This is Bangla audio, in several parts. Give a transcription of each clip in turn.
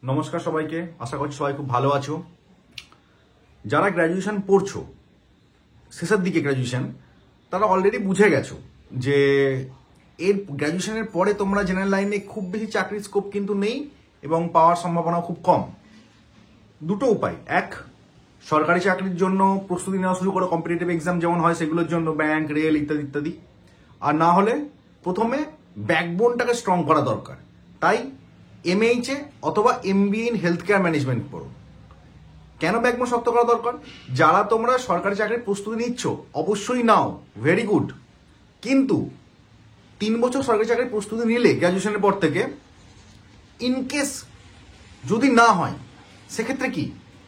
নমস্কার সবাইকে, আশা করছি সবাই খুব ভালো আছো। যারা গ্র্যাজুয়েশন পড়ছো, শেষের দিকে গ্র্যাজুয়েশন, তারা অলরেডি বুঝে গেছো যে এর গ্র্যাজুয়েশনের পরে তোমরা জেনারেল লাইনে খুব বেশি চাকরির স্কোপ কিন্তু নেই এবং পাওয়ার সম্ভাবনা খুব কম। দুটো উপায়, এক, সরকারি চাকরির জন্য প্রস্তুতি নেওয়া শুরু করো, কম্পিটিটিভ এক্সাম যেমন হয় সেগুলোর জন্য, ব্যাংক, রেল ইত্যাদি ইত্যাদি। আর না হলে প্রথমে ব্যাকবোনটাকে স্ট্রং করা দরকার। তাই এমএইচএ অথবা MBA in health care management পড়ো। কেন ব্যাকবোন শক্ত করা দরকার? যারা তোমরা সরকারি চাকরির প্রস্তুতি নিচ্ছ অবশ্যই নাও, ভেরি গুড। কিন্তু 3 বছর সরকারি চাকরির প্রস্তুতি নিলে গ্র্যাজুয়েশনের পর থেকে, ইনকেস যদি না হয় সেক্ষেত্রে কি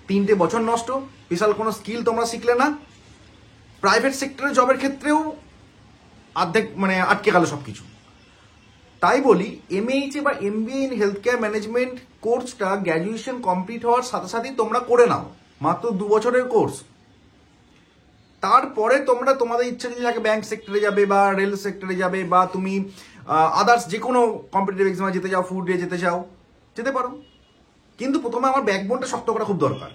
3টে বছর নষ্ট, স্পেশাল কোনো স্কিল তোমরা শিখলে না, প্রাইভেট সেক্টরে জবের ক্ষেত্রেও অর্ধেক আটকে গেল সবকিছু। তাই বলি এমএইচএ বা MBA in health care management কোর্সটা গ্র্যাজুয়েশন কমপ্লিট হওয়ার সাথে সাথেই তোমরা করে নাও, মাত্র 2 বছরের কোর্স। তারপরে তোমরা তোমাদের ইচ্ছা যদি থাকে ব্যাংক সেক্টরে যাবে বা রেল সেক্টরে যাবে বা তুমি আদার্স যে কোনো কম্পিটিটিভ এক্সামে যেতে চাও, ফুডে যেতে চাও, যেতে পারো। কিন্তু প্রথমে আমার ব্যাকবোনটা শক্ত করা খুব দরকার।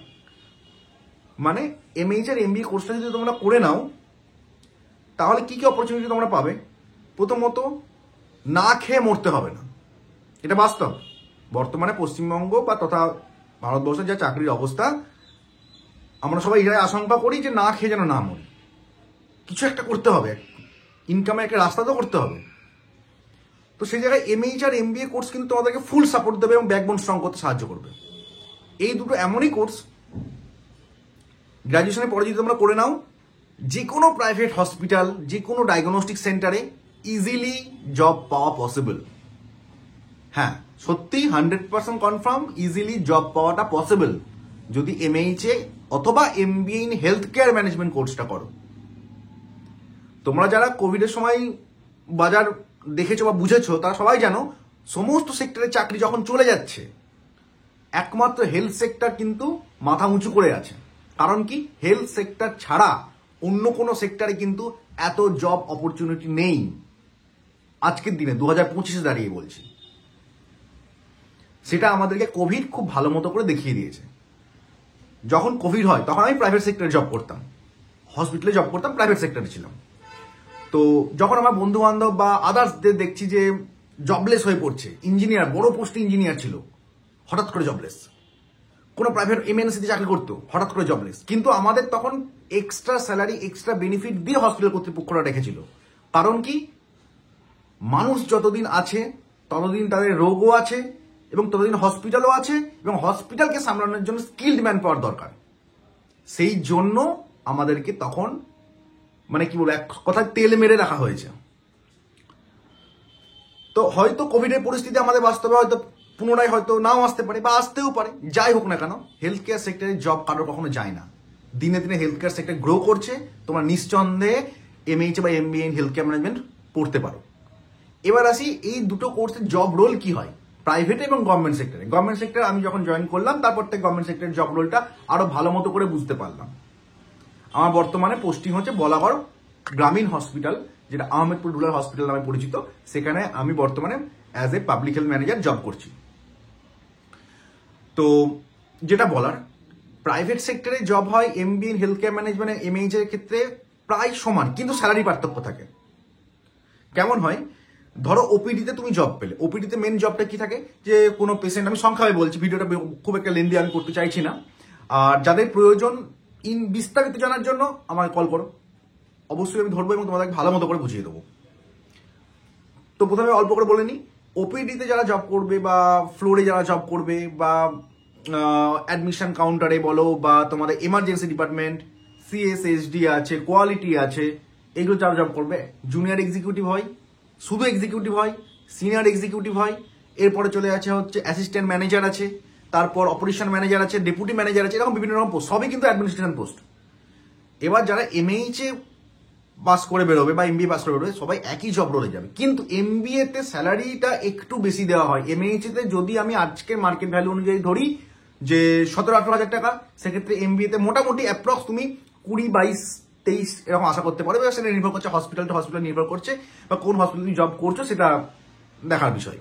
মানে এমএইচ আর এমবিএ কোর্সটা যদি তোমরা করে নাও, তাহলে কি কি অপরচুনিটি তোমরা পাবে? প্রথমত, না খেয়ে মরতে হবে না, এটা বাস্তব। বর্তমানে পশ্চিমবঙ্গ বা তথা ভারতবর্ষের যা চাকরির অবস্থা, আমরা সবাই এটাই আশঙ্কা করি যে না খেয়ে যেন না মরি। কিছু একটা করতে হবে, ইনকামের একটা রাস্তা তো করতে হবে। তো সেই জায়গায় এমএইচ আর এমবিএ কোর্স কিন্তু তোমাদেরকে ফুল সাপোর্ট দেবে এবং ব্যাকবোন স্ট্রং করতে সাহায্য করবে। এই দুটো এমনই কোর্স, গ্র্যাজুয়েশনের পরে যদি তোমরা করে নাও, যে কোনো প্রাইভেট হসপিটাল, যে কোনো ডায়াগনস্টিক সেন্টারে ইজিলি জব পাওয়া পসিবল। হ্যাঁ, সত্যি 100% কনফার্ম, ইজিলি জব পাওয়াটা পসিবল যদি এমএইচএ অথবা MBA in health care management কোর্সটা করো। তোমরা যারা কোভিডের সময় বাজার দেখেছো বা বুঝেছো, তারা সবাই জানো সমস্ত সেক্টরে চাকরি যখন চলে যাচ্ছে, একমাত্র হেলথ সেক্টর কিন্তু মাথা উঁচু করে আছে। কারণ কি, হেলথ সেক্টর ছাড়া অন্য কোনো সেক্টরে কিন্তু এত জব অপরচুনিটি নেই আজকের দিনে, 2025-এ দাঁড়িয়ে বলছি। সেটা আমাদেরকে কোভিড খুব ভালো মতো করে দেখিয়ে দিয়েছে। যখন কোভিড হয় তখন আমি প্রাইভেট সেক্টরে জব করতাম, হসপিটালে জব করতাম, প্রাইভেট সেক্টরে ছিলাম। তো যখন আমার বন্ধু বান্ধব বা আদার্সদের দেখছি যে জবলেস হয়ে পড়ছে, ইঞ্জিনিয়ার, বড় পোস্টে ইঞ্জিনিয়ার ছিল, হঠাৎ করে জবলেস, কোনো প্রাইভেট এমএনসিতে চাকরি করতো, হঠাৎ করে জবলেস। কিন্তু আমাদের তখন এক্সট্রা স্যালারি, এক্সট্রা বেনিফিট দিয়ে হসপিটাল কর্তৃপক্ষরা রেখেছিল। কারণ কি, মানুষ যতদিন আছে ততদিন তাদের রোগও আছে এবং ততদিন হসপিটালও আছে, এবং হসপিটালকে সামলানোর জন্য স্কিল্ড ম্যান পাওয়ার দরকার। সেই জন্য আমাদেরকে তখন কি বলবো, এক কথায় তেল মেরে রাখা হয়েছে। তো হয়তো কোভিডের পরিস্থিতি আমাদের বাস্তবে হয়তো পুনরায় হয়তো নাও আসতে পারে বা আসতেও পারে। যাই হোক না কেন, হেলথ কেয়ার সেক্টরে জব কারোর কখনো যায় না। দিনে দিনে হেলথ কেয়ার সেক্টর গ্রো করছে, তোমরা নিঃসন্দেহে এমএইচ বা MBA in health care management পড়তে পারো। এবার আসি এই দুটো কোর্সের জব রোল কি হয় প্রাইভেট এবং গভর্নমেন্ট সেক্টরে। গভর্নমেন্ট সেক্টরে আমি যখন জয়েন করলাম, তারপর থেকে গভর্নমেন্ট সেক্টরের জব রোলটা আরো ভালো মতো করে বুঝতে পারলাম। আমার বর্তমানে পোস্টিং হচ্ছে বলাগড় গ্রামীণ হসপিটাল, যেটা আহমেদপুর রুরাল হসপিটাল নামে পরিচিত। সেখানে আমি বর্তমানে as a public health manager job করছি। তো যেটা বলার, প্রাইভেট সেক্টরে জব হয় MBA in health care management, MH এর ক্ষেত্রে প্রায় সমান, কিন্তু স্যালারি পার্থক্য থাকে। কেমন হয়, ধরো ওপিডিতে তুমি জব পেলে, ওপিডিতে মেন জবটা কি থাকে, যে কোনো পেশেন্ট, আমি সংখ্যায় বলছি, ভিডিওটা খুব একটা লেন্দি আমি করতে চাইছি না। আর যাদের প্রয়োজন বিস্তারিত জানার জন্য আমাকে কল করো, অবশ্যই আমি ধরবো এবং তোমাদেরকে ভালো মতো করে বুঝিয়ে দেবো। তো প্রথমে অল্প করে বলে নিই, ওপিডিতে যারা জব করবে বা ফ্লোরে যারা জব করবে বা অ্যাডমিশন কাউন্টারে বলো বা তোমাদের এমার্জেন্সি ডিপার্টমেন্ট, সিএসএসডি আছে, কোয়ালিটি আছে, এগুলো যারা জব করবে, জুনিয়র এক্সিকিউটিভ হয়, শুধু এক্সিকিউটিভ হয়, সিনিয়র এক্সিকিউটিভ হয়, এরপরে চলে আছে হচ্ছে অ্যাসিস্ট্যান্ট ম্যানেজার আছে, তারপর অপারেশন ম্যানেজার আছে, ডেপুটি ম্যানেজার আছে, এরকম বিভিন্ন রকম পোস্ট, সবই কিন্তু অ্যাডমিনিস্ট্রেশন পোস্ট। এবার যারা এমএইচএ পাস করে বেরোবে বা এমবিএ পাস করে বেরোবে, সবাই একই জব রোলে যাবে, কিন্তু এমবিএ তে স্যালারিটা একটু বেশি দেওয়া হয়। এমএইচএ তে যদি আমি আজকের মার্কেট ভ্যালু অনুযায়ী ধরি যে 17-18 হাজার টাকা, সেক্ষেত্রে এমবিএ তে মোটামুটি অ্যাপ্রক্স তুমি 20-22-23 এরকম আশা করতে পারবে। সেটা নির্ভর করছে হসপিটাল টু হসপিটাল নির্ভর করছে, বা কোন হসপিটালে তুমি জব করছো সেটা দেখার বিষয়।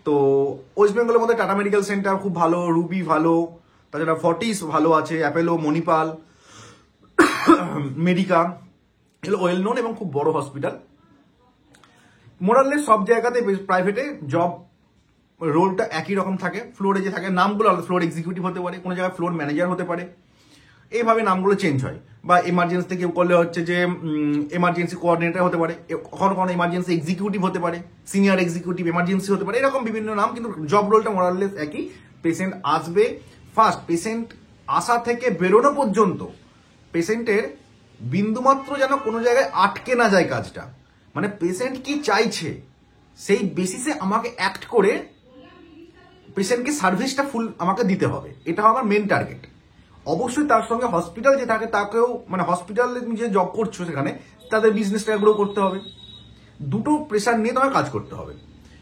তো তো ওয়েস্ট বেঙ্গলের মধ্যে টাটা মেডিকেল সেন্টার খুব ভালো, রুবি ভালো, তাছাড়া ফর্টিস ভালো আছে, অ্যাপেলো, মণিপাল, মেডিকা, এগুলো ওয়েল নোন এবং খুব বড় হসপিটাল। মোরাললেস সব জায়গাতে প্রাইভেটে জব রোলটা একই রকম থাকে, ফ্লোরে যে থাকে নামগুলো আলাদা, ফ্লোর এক্সিকিউটিভ হতে পারে, কোনো জায়গায় ফ্লোর ম্যানেজার হতে পারে, এইভাবে নামগুলো চেঞ্জ হয়। বা এমার্জেন্সিতে কেউ করলে হচ্ছে যে এমার্জেন্সি কোঅর্ডিনেটর হতে পারে, কখনো কখনো এমার্জেন্সি এক্সিকিউটিভ হতে পারে, সিনিয়র এক্সিকিউটিভ এমার্জেন্সি হতে পারে, এরকম বিভিন্ন নাম, কিন্তু জব রোলটা মোরাললেস একই। পেশেন্ট আসবে, ফার্স্ট পেশেন্ট আসা থেকে বেরোনো পর্যন্ত পেশেন্টের বিন্দুমাত্র যেন কোনো জায়গায় আটকে না যায় কাজটা, মানে পেশেন্ট কি চাইছে সেই বেসিসে আমাকে অ্যাক্ট করে পেশেন্টকে সার্ভিসটা ফুল আমাকে দিতে হবে, এটা আমার মেন টার্গেট। অবশ্যই তার সঙ্গে হসপিটাল যে থাকে তাকেও, মানে হসপিটালে তুমি যে জব করছো সেখানে তাদের বিজনেসটা গ্রো করতে হবে, দুটো প্রেশার নিয়ে তোমার কাজ করতে হবে।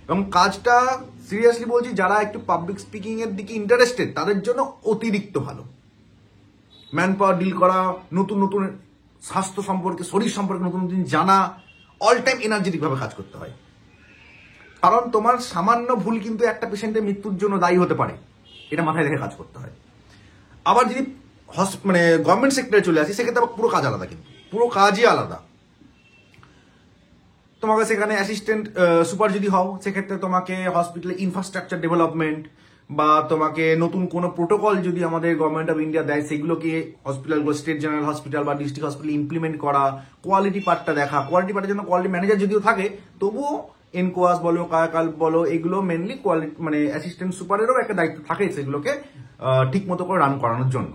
এবং কাজটা সিরিয়াসলি বলছি, যারা একটু পাবলিক স্পিকিং এর দিকে ইন্টারেস্টেড তাদের জন্য অতিরিক্ত ভালো। ম্যান পাওয়ার ডিল করা, নতুন নতুন স্বাস্থ্য সম্পর্কে, শরীর সম্পর্কে নতুন নতুন জানা, অল টাইম এনার্জেটিক ভাবে কাজ করতে হয়। কারণ তোমার সামান্য ভুল কিন্তু একটা পেশেন্টের মৃত্যুর জন্য দায়ী হতে পারে, এটা মাথায় রেখে কাজ করতে হয়। আবার যদি মানে গভর্নমেন্ট সেক্টরে চলে আসি, সেক্ষেত্রে আবার পুরো কাজ আলাদা, কিন্তু পুরো কাজই আলাদা। তোমাকে সেখানে অ্যাসিস্ট্যান্ট সুপার যদি হও, সেক্ষেত্রে তোমাকে হসপিটালে ইনফ্রাস্ট্রাকচার ডেভেলপমেন্ট বা তোমাকে নতুন কোনো প্রোটোকল যদি আমাদের গভর্নমেন্ট অফ ইন্ডিয়া দেয়, সেগুলোকে হসপিটালগুলো, স্টেট জেনারেল হসপিটাল বা ডিস্ট্রিক্ট হসপিটাল ইমপ্লিমেন্ট করা, কোয়ালিটি পার্টটা দেখা। কোয়ালিটি পার্টের জন্য কোয়ালিটি ম্যানেজার যদিও থাকে, তবুও এনকোয়াস বলো, কায়াকাল বলো, এগুলো মেনলি কোয়ালিটি মানে অ্যাসিস্ট্যান্ট সুপারেরও একটা দায়িত্ব থাকে সেগুলোকে ঠিক মতো করে রান করানোর জন্য।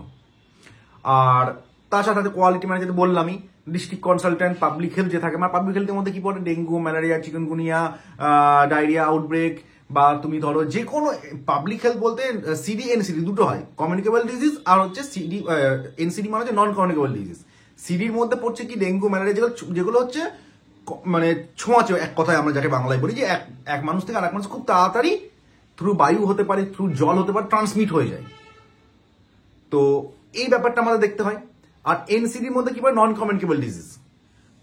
আর তার সাথে কোয়ালিটি ম্যানেজার বললামই, ডিস্ট্রিক্ট কনসালট্যান্ট, পাবলিক হেলথ যে থাকে, মানে পাবলিক হেলথের মধ্যে কি পড়ে, dengue, malaria, chikungunya, diarrhoea outbreak, বা তুমি ধরো যে কোনো পাবলিক হেলথ বলতে সিডি এনসিডি দুটো হয়, কমিউনিকেবল ডিজিজ আর হচ্ছে সিডি, এনসিডি মানে হচ্ছে নন কমিউনিকেবল ডিজিজ। সিডির মধ্যে পড়ছে কি ডেঙ্গু, ম্যালেরিয়া, যেগুলো হচ্ছে মানে ছোঁয়াচে, এক কথায় আমরা যাকে বাংলায় বলি যে এক মানুষ থেকে আর এক মানুষ খুব তাড়াতাড়ি থ্রু বায়ু হতে পারে, থ্রু জল হতে পারে, ট্রান্সমিট হয়ে যায়। তো এই ব্যাপারটা আমাদের দেখতে হয়। আর এনসিডির মধ্যে কি বলে, নন কমিউনিকেবল ডিজিজ।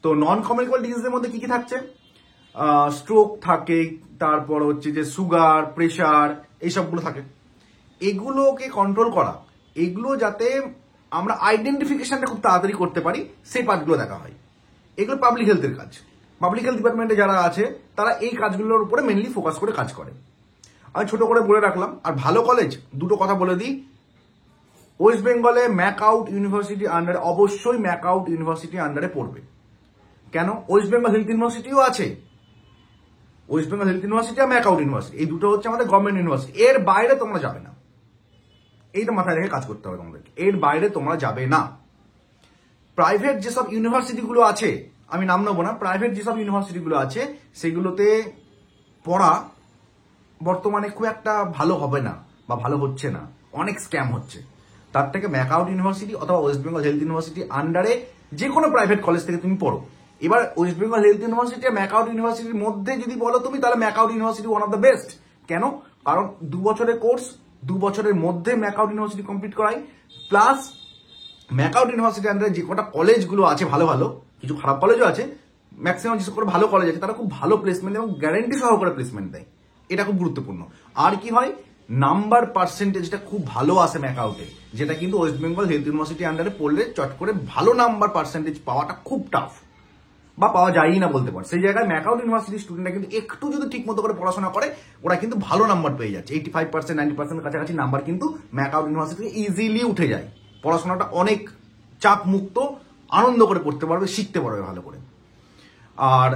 তো নন কমিউনিকেবল ডিজিজের মধ্যে কি কি থাকছে, স্ট্রোক থাকে, তারপর হচ্ছে যে সুগার, প্রেশার, এইসবগুলো থাকে। এগুলোকে কন্ট্রোল করা, এগুলো যাতে আমরা আইডেন্টিফিকেশনটা খুব তাড়াতাড়ি করতে পারি, সেই পার্টগুলো দেখা হয়। এগুলো পাবলিক হেলথের কাজ। পাবলিক হেলথ ডিপার্টমেন্টে যারা আছে তারা এই কাজগুলোর উপরে মেনলি ফোকাস করে কাজ করে। আমি ছোট করে বলে রাখলাম। আর ভালো কলেজ, দুটো কথা বলে দিই, ওয়েস্ট বেঙ্গলে ম্যাকআউট ইউনিভার্সিটি আন্ডারে, অবশ্যই ম্যাকআউট ইউনিভার্সিটি আন্ডারে পড়বে। কেন? ওয়েস্ট বেঙ্গল হেলথ ইউনিভার্সিটিও আছে, ওয়েস্ট বেঙ্গল হেলথ ইউনিভার্সিটি আর ম্যাকআউট ইউনিভার্সিটি, এই দুটো হচ্ছে আমাদের গভর্নমেন্ট ইউনিভার্সিটি। এর বাইরে তোমরা যাবে না, এইটা মাথায় রেখে কাজ করতে হবে তোমাদেরকে। এর বাইরে তোমরা যাবে না। প্রাইভেট যেসব ইউনিভার্সিটিগুলো আছে, আমি নাম নেবো না, প্রাইভেট যেসব ইউনিভার্সিটিগুলো আছে সেগুলোতে পড়া বর্তমানে খুব একটা ভালো হবে না বা ভালো হচ্ছে না, অনেক স্ক্যাম হচ্ছে। তার থেকে ম্যাকআউট ইউনিভার্সিটি অথবা ওয়েস্ট বেঙ্গল হেলথ ইউনিভার্সিটি আন্ডারে যে কোনো প্রাইভেট কলেজ থেকে তুমি পড়ো। এবার ওয়েস্ট বেঙ্গল হেলথ ইউনিভার্সিটি আর ম্যাকআউট ইউনিভার্সিটির মধ্যে যদি বলো তুমি, তাহলে MAKAUT university one of the best. কেন? কারণ 2 বছরের কোর্স, 2 বছরের মধ্যে ম্যাকআউট ইউনিভার্সিটি কমপ্লিট করাই, প্লাস ম্যাকআউট ইউনিভার্সিটির আন্ডারে যে কটা কলেজগুলো আছে ভালো ভালো, কিছু খারাপ কলেজও আছে, ম্যাক্সিমাম যেসব করে ভালো কলেজ আছে তারা খুব ভালো প্লেসমেন্ট এবং গ্যারেন্টি সহকারে প্লেসমেন্ট দেয়। এটা খুব গুরুত্বপূর্ণ। আর কি হয়, নাম্বার পার্সেন্টেজটা খুব ভালো আসে ম্যাকআউটে, যেটা কিন্তু ওয়েস্ট বেঙ্গল হেলথ ইউনিভার্সিটি আন্ডারে পড়লে চট করে ভালো নাম্বার পার্সেন্টেজ পাওয়াটা খুব টাফ, বা পাওয়া যায়ই না বলতে পারে। সেই জায়গায় ম্যাকআউট ইউনিভার্সিটির স্টুডেন্টরা কিন্তু একটু যদি ঠিক মতো করে পড়াশোনা করে, ওরা কিন্তু ভালো নাম্বার পেয়ে যাচ্ছে। 85%, 90% কাছাকাছি নাম্বার কিন্তু ম্যাকআউট ইউনিভার্সিটি ইজিলি উঠে যায়। পড়াশোনাটা অনেক চাপ মুক্ত, আনন্দ করে পড়তে পারবে, শিখতে পারবে ভালো করে। আর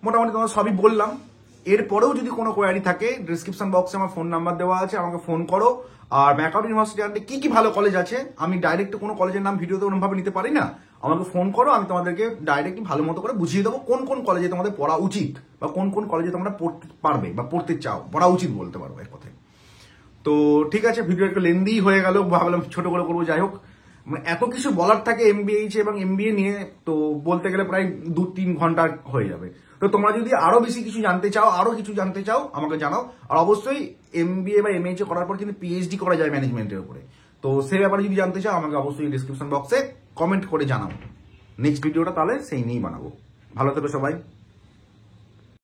মোটামুটি তোমার সবই বললাম। এরপরেও যদি কোনো কোয়ারি থাকে, ডিসক্রিপশন বক্সে আমার ফোন নাম্বার দেওয়া আছে, আমাকে ফোন করো। আর ম্যাকআউট ইউনিভার্সিটি আন্ডারে কি কি ভালো কলেজ আছে, আমি ডাইরেক্ট কোনো কলেজের নাম ভিডিওতে ওরকমভাবে নিতে পারি না, আমাকে ফোন করো, আমি তোমাদেরকে ডাইরেক্ট ভালো মতো করে বুঝিয়ে দেবো কোন কোন কলেজে তোমাদের পড়া উচিত, বা কোন কোন কলেজে তোমরা পড়তে পারবে বা পড়তে চাও, পড়া উচিত বলতে পারবো এক কথায়। তো ঠিক আছে, ভিডিও একটু লেন্দি হয়ে গেল, ভাবলাম ছোট করে করবো। যাই হোক, মানে এত কিছু বলার থাকে এমবিএইচ এবং এমবিএ নিয়ে, তো বলতে গেলে প্রায় 2-3 ঘন্টা হয়ে যাবে। তো তোমরা যদি আরো বেশি কিছু জানতে চাও, আরো কিছু জানতে চাও, আমাকে জানাও। আর অবশ্যই এমবিএ বা এমএইচ করার পর কিন্তু পিএইচডি করা যায় ম্যানেজমেন্টের উপরে। তো সেই ব্যাপারে যদি জানতে চাও, আমাকে অবশ্যই ডিসক্রিপশন বক্সে কমেন্ট করে জানাও। নেক্সট ভিডিওটা তাহলে সেই নিয়েই বানাবো। ভালো থেকো সবাই।